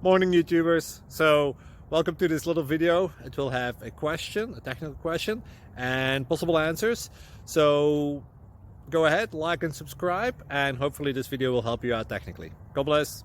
Morning YouTubers. So welcome to this little video. It will have a question, a technical question, and possible answers. So go ahead, like and subscribe, and hopefully this video will help you out technically. God bless.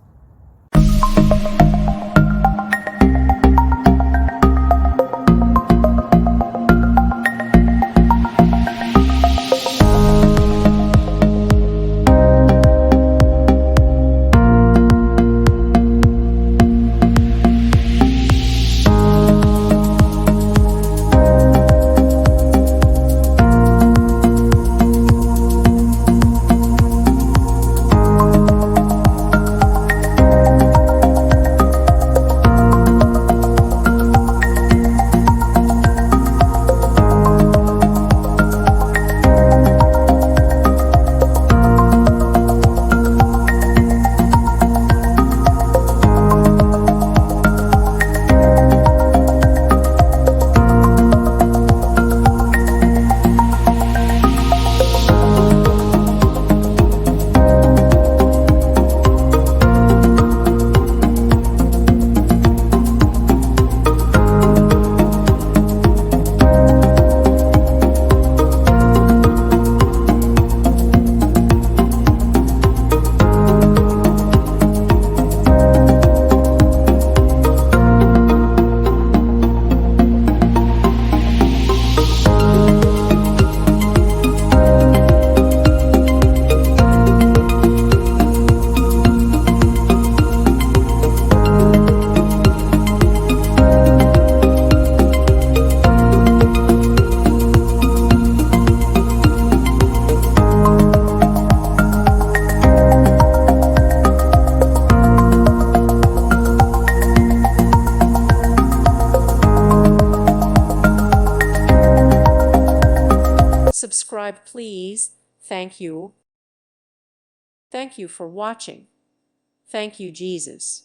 Subscribe, please. Thank you. Thank you for watching. Thank you, Jesus.